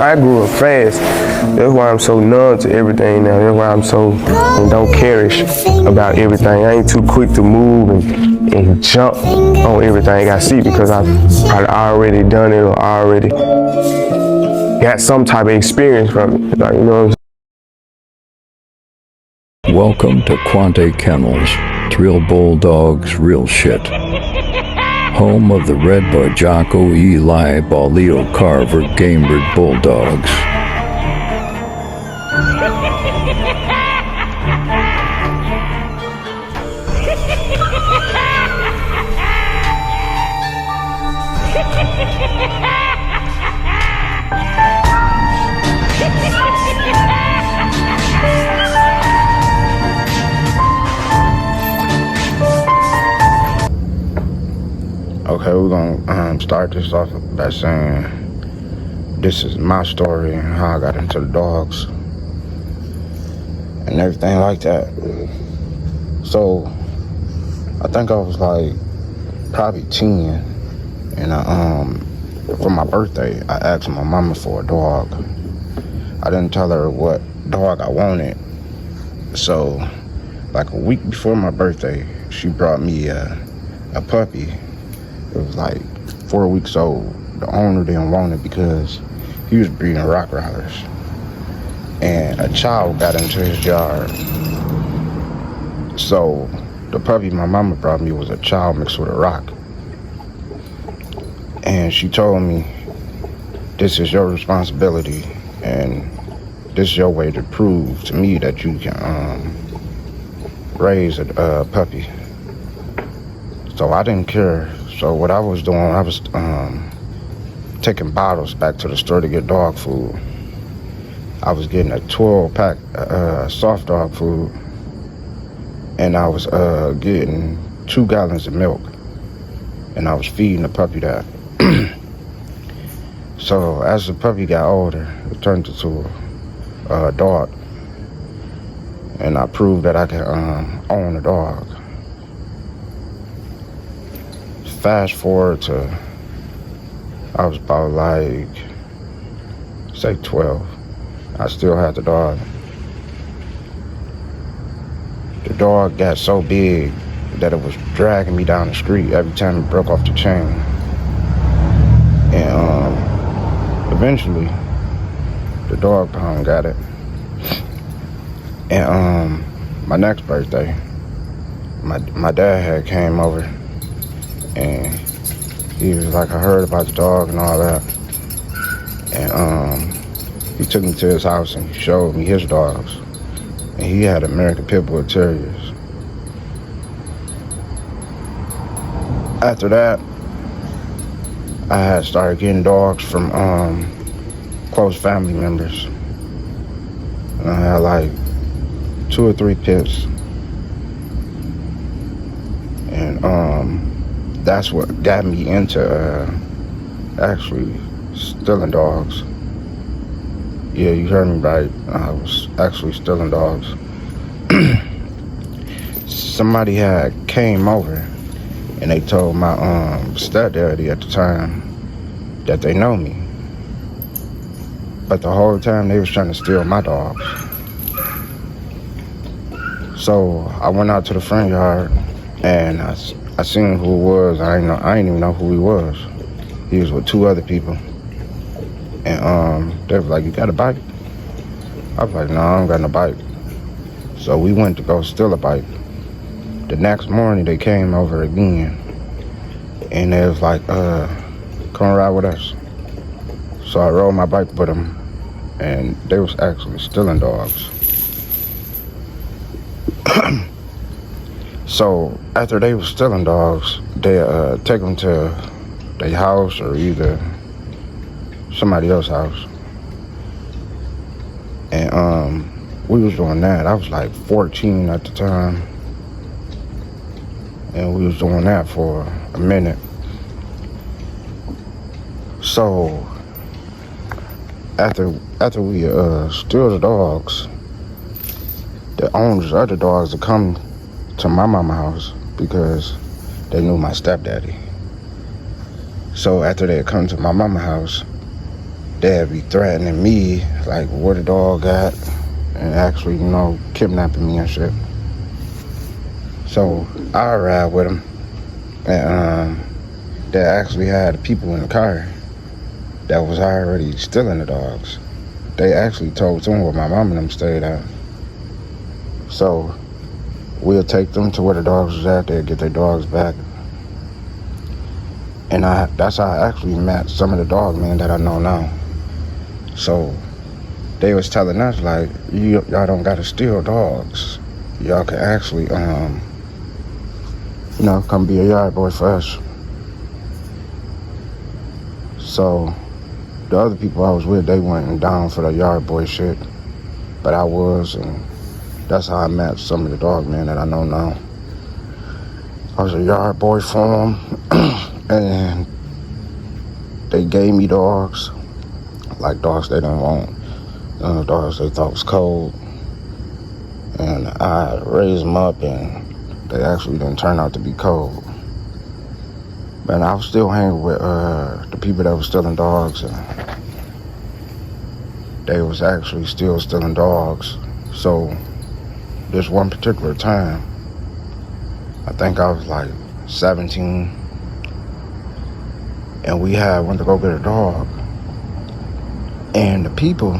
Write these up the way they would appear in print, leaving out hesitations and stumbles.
I grew up fast. That's why I'm so numb to everything now. That's why I'm so don't care-ish about everything. I ain't too quick to move and jump on everything I see because I've probably already done it or already got some type of experience from it. Like, you know what I'm saying? Welcome to Quantae Kennels, Thrill Bulldogs, Real Shit. Home of the Redbud Jocko Eli Leo Carver Gamebird Bulldogs. Okay, we're gonna start this off by saying this is my story and how I got into the dogs and everything like that. So I think I was like probably 10, and for my birthday I asked my mama for a dog. I didn't tell her what dog I wanted, so like a week before my birthday she brought me a puppy. It was like 4 weeks old. The owner didn't want it because he was breeding Rottweilers. And a child got into his yard. So the puppy my mama brought me was a child mixed with a rock. And she told me, this is your responsibility and this is your way to prove to me that you can raise a puppy. So I didn't care. So what I was doing, I was taking bottles back to the store to get dog food. I was getting a 12-pack soft dog food, and I was getting 2 gallons of milk, and I was feeding the puppy that. So as the puppy got older, it turned into a dog, and I proved that I could own a dog. Fast forward to, I was about like, say 12. I still had the dog. The dog got so big that it was dragging me down the street every time it broke off the chain. And eventually, the dog pound got it. And my next birthday, my dad had came over. And he was like, I heard about the dog and all that. And he took me to his house and he showed me his dogs. And he had American Pit Bull Terriers. After that, I had started getting dogs from close family members. And I had like 2 or 3 pits. And that's what got me into actually stealing dogs. Yeah, you heard me right. I was actually stealing dogs. Somebody had came over and they told my stepdaddy at the time that they know me. But the whole time they was trying to steal my dogs. So I went out to the front yard and I seen who it was. I didn't even know who he was. He was with 2 other people. And they were like, you got a bike? I was like, no, I don't got no bike. So we went to go steal a bike. The next morning they came over again. And they was like, come ride with us. So I rode my bike with them. And they was actually stealing dogs. So after they was stealing dogs, they take them to their house or either somebody else's house. And we was doing that. I was like 14 at the time. And we was doing that for a minute. So after we steal the dogs, the owners of other dogs would come to my mama's house because they knew my stepdaddy. So after they come to my mama's house, they'd be threatening me, like where the dog at, and actually, kidnapping me and shit. So I ride with them, and they actually had people in the car that was already stealing the dogs. They actually told them where my mom and them stayed at. So we'll take them to where the dogs was at, they'll get their dogs back. And that's how I actually met some of the dog men that I know now. So they was telling us, like, y'all don't gotta steal dogs. Y'all can actually, come be a yard boy for us. So the other people I was with, they weren't down for the yard boy shit. But I was, and that's how I met some of the dog men that I know now. I was a yard boy for them. And they gave me dogs, like dogs they didn't want, dogs they thought was cold. And I raised them up, and they actually didn't turn out to be cold. But I was still hanging with the people that was stealing dogs, and they was actually still stealing dogs. So this one particular time, I think I was like 17, and we went to go get a dog. And the people,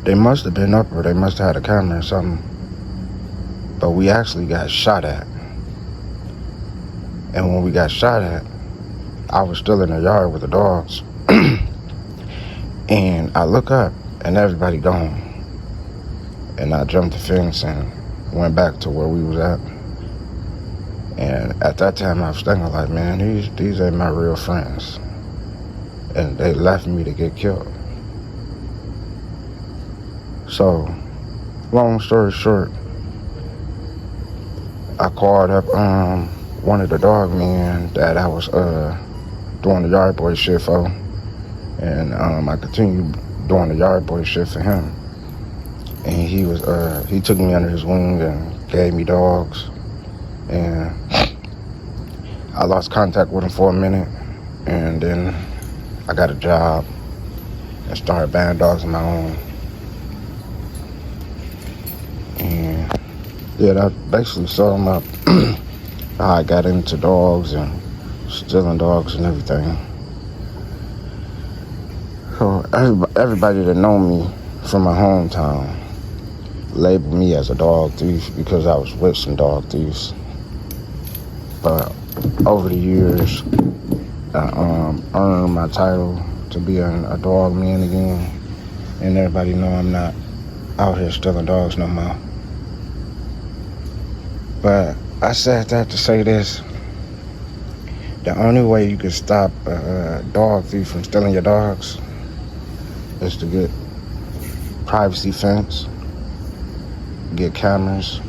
they must have been up, or they must have had a camera or something. But we actually got shot at. And when we got shot at, I was still in the yard with the dogs. And I look up, and everybody gone. And I jumped the fence and went back to where we was at. And at that time, I was thinking, like, man, these ain't my real friends. And they left me to get killed. So, long story short, I called up one of the dog men that I was doing the yard boy shit for. And I continued doing the yard boy shit for him. And he took me under his wing and gave me dogs. And I lost contact with him for a minute, and then I got a job and started buying dogs of my own. And yeah, that basically summed up how I got into dogs and stealing dogs and everything. So everybody that know me from my hometown labeled me as a dog thief because I was with some dog thieves. But over the years, I earned my title to be a dog man again. And everybody know I'm not out here stealing dogs no more. But I said that to say this. The only way you can stop a dog thief from stealing your dogs is to get privacy fence, get cameras,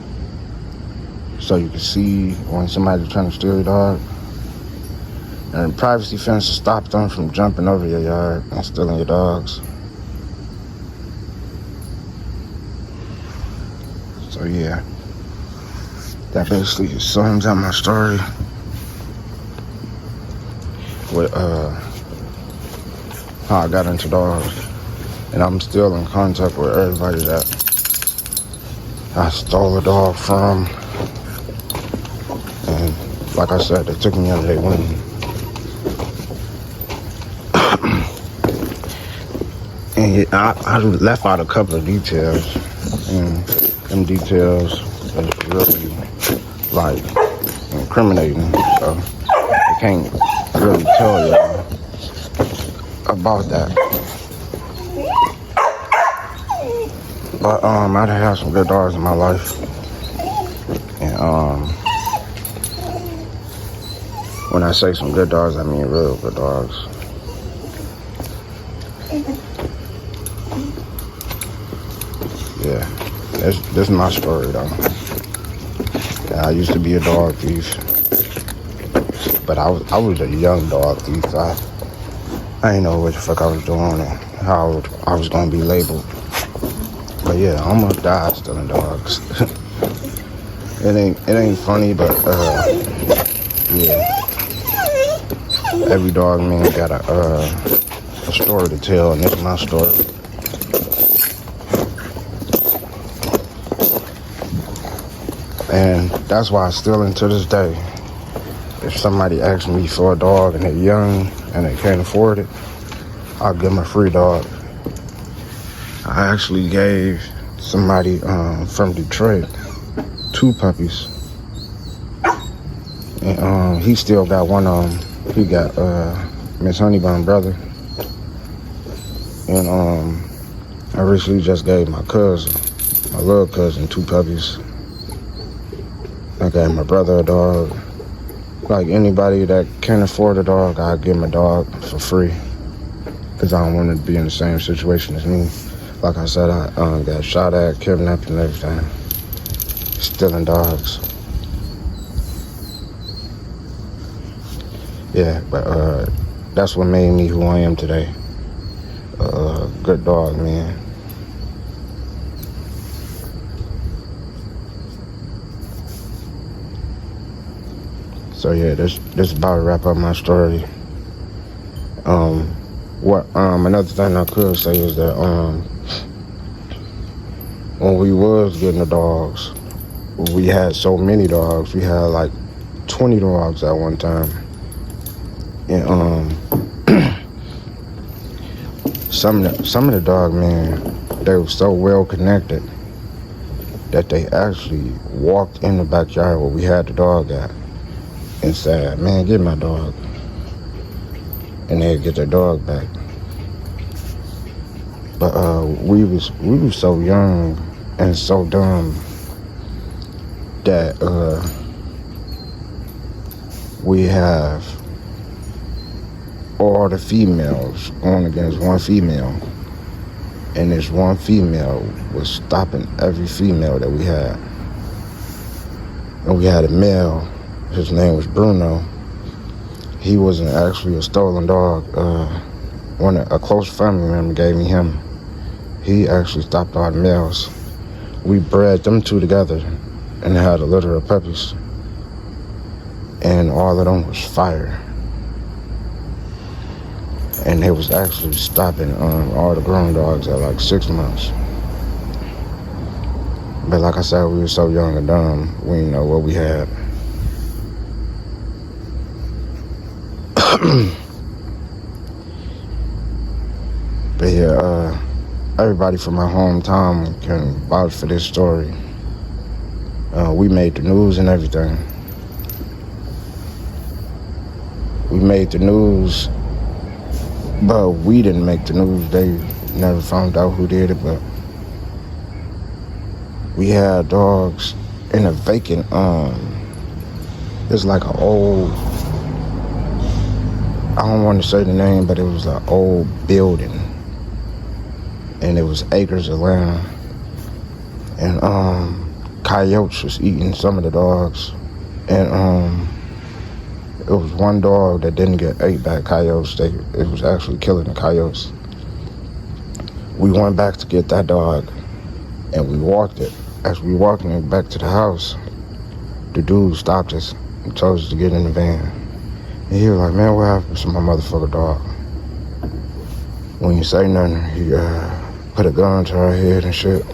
so you can see when somebody's trying to steal your dog. And privacy fence to stop them from jumping over your yard and stealing your dogs. So yeah, that basically sums up my story with how I got into dogs. And I'm still in contact with everybody that I stole a dog from. And like I said, they took me under their wing. And I left out a couple of details. And them details is really, like, incriminating. So I can't really tell y'all about that. But I done had some good dogs in my life. And when I say some good dogs, I mean real good dogs. Yeah, this is my story though. Yeah, I used to be a dog thief, but I was a young dog thief. I didn't know what the fuck I was doing and how I was gonna be labeled. But yeah, I almost died stealing dogs. It ain't funny, but yeah. Every dog man gotta story to tell, and this is my story. And that's why still until this day, if somebody asks me for a dog and they're young and they can't afford it, I'll give them a free dog. I actually gave somebody from Detroit 2 puppies. And he still got one of them. He got Miss Honeybun brother. And I recently just gave my little cousin 2 puppies. I gave my brother a dog. Like anybody that can't afford a dog, I'll give him a dog for free. Because I don't want to be in the same situation as me. Like I said, I got shot at, kidnapped, and everything. Stealing dogs. Yeah, but that's what made me who I am today. Good dog, man. So yeah, this about to wrap up my story. Another thing I could say is that when we was getting the dogs, we had so many dogs. We had like 20 dogs at one time. And some of the dog, man, they were so well connected that they actually walked in the backyard where we had the dog at and said, "Man, get my dog." And they'd get their dog back. But we was so young and so dumb that we have all the females going against one female, and this one female was stopping every female that we had. And we had a male, his name was Bruno. He wasn't actually a stolen dog. A close family member gave me him. He actually stopped all the males. We bred them 2 together and had a litter of puppies. And all of them was fire. And they was actually stopping all the grown dogs at like 6 months. But like I said, we were so young and dumb, we didn't know what we had. But yeah, everybody from my hometown can vouch for this story. We made the news and everything. We made the news, but we didn't make the news. They never found out who did it, but we had dogs in a vacant, it's like an old, I don't want to say the name, but it was an old building. And it was acres of land. And coyotes was eating some of the dogs. And it was one dog that didn't get ate by coyotes. It was actually killing the coyotes. We went back to get that dog, and we walked it. As we walking it back to the house, the dude stopped us and told us to get in the van. And he was like, "Man, what happened to my motherfucker dog?" When you say nothing, he put a gun to our head and shit.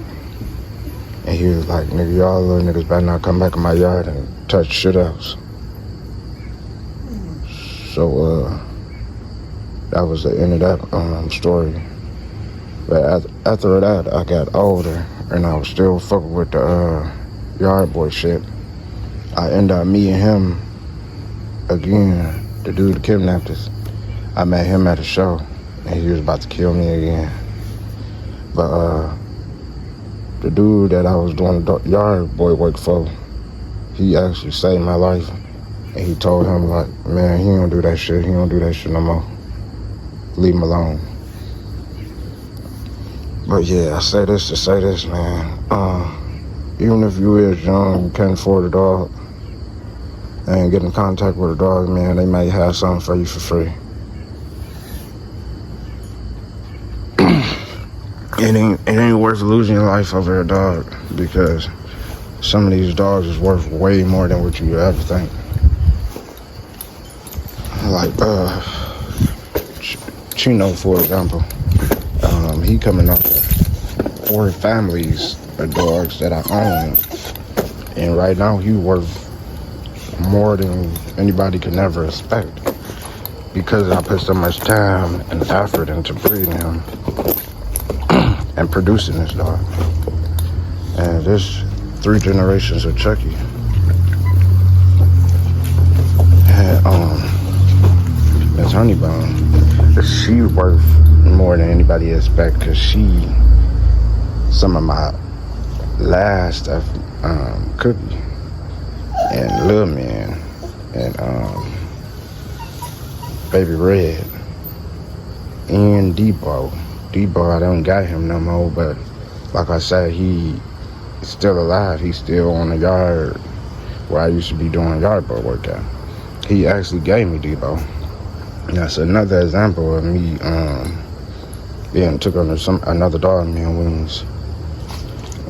And he was like, "Nigga, y'all little niggas better not come back in my yard and touch shit else." So that was the end of that story. But after that, I got older and I was still fucking with the yard boy shit. I ended up meeting him again, the dude that kidnapped us. I met him at a show and he was about to kill me again. But the dude that I was doing the yard boy work for, he actually saved my life. And he told him, like, "Man, he don't do that shit. He don't do that shit no more. Leave him alone." But yeah, I say this to say this, man. Even if you is young, you can't afford a dog, and get in contact with a dog, man, they might have something for you for free. It ain't worth losing your life over a dog, because some of these dogs is worth way more than what you ever think. Like, Chino, for example, he coming up with 4 families of dogs that I own. And right now, he worth more than anybody could never expect. Because I put so much time and effort into breeding him and producing this dog. And there's 3 generations of Chucky. And Miss Honeybone, she worth more than anybody expect, because she some of my last of Cookie and Lil Man and Baby Red and Debo. I don't got him no more, but like I said, he is still alive. He's still on the yard where I used to be doing yard boy work at. He actually gave me Debo. That's another example of me being took under another dog man wings.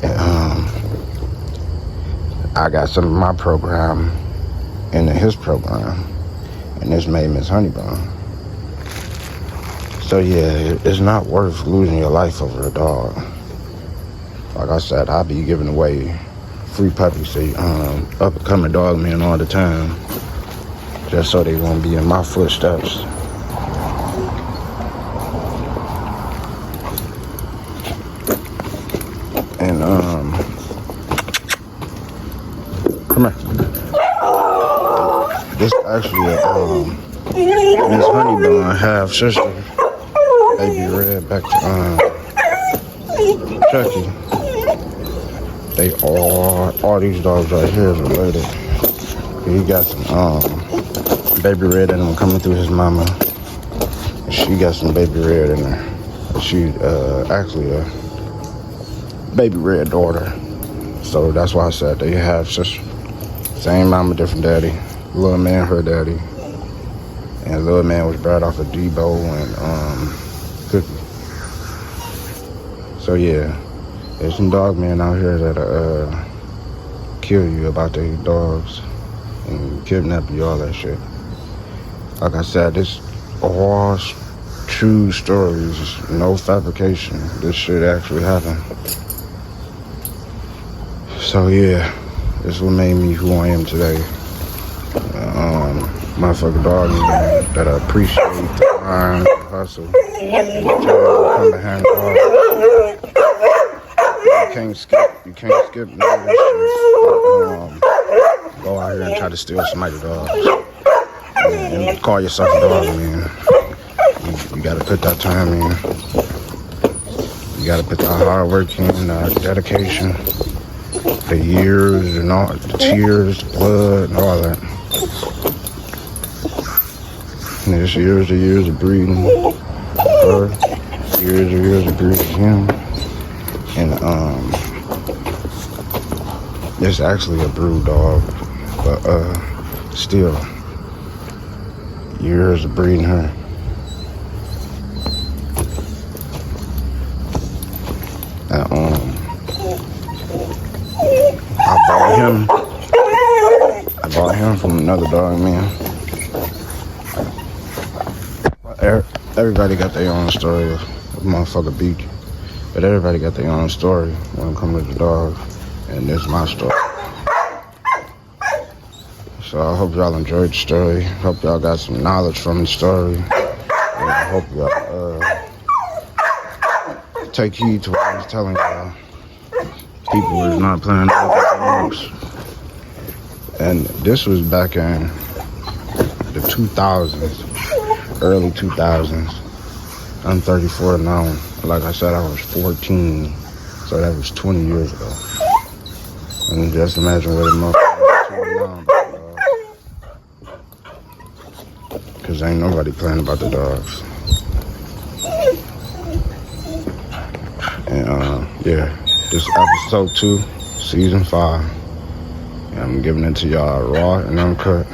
And I got some of my program into his program, and this made Miss Honeybone. So yeah, it's not worth losing your life over a dog. Like I said, I'll be giving away free puppies to up and coming dog men all the time, just so they won't be in my footsteps. And come here. This actually Miss Honeybone half sister, Baby Red, back to Chucky. They all these dogs right here is related. He got some Baby Red in them coming through his mama. She got some Baby Red in her. She actually a Baby Red daughter. So that's why I said they have such same mama, different daddy. Little Man, her daddy. And Little Man was brought off of Debo and Cookie. So yeah, there's some dog men out here that kill you about their dogs and kidnap you, all that shit. Like I said, this all true stories, no fabrication. This shit actually happened. So yeah, this is what made me who I am today. Motherfucker dog man that I appreciate the grind, the hustle, come behind dog. You can't skip none of this shit. Go out here and try to steal somebody's dogs. And call yourself a dog man. You gotta put that time in. You gotta put that hard work in, dedication, the years and all, the tears, the blood, and all that. And there's years of breeding her, years of breeding him. And it's actually a brood dog, but still years of breeding her. And I bought him from another dog man. Everybody got their own story. Motherfucker beat you. But everybody got their own story when it comes to the dog. And this is my story. So I hope y'all enjoyed the story. Hope y'all got some knowledge from the story. And I hope y'all take heed to what I was telling y'all. People is not playing with dogs. And this was back in the 2000s. Early 2000s. I'm 34 now. Like I said, I was 14, so that was 20 years ago. And just imagine what a motherfucker is now. Cause ain't nobody playing about the dogs. And yeah, this episode 2, season 5. And I'm giving it to y'all raw and uncut.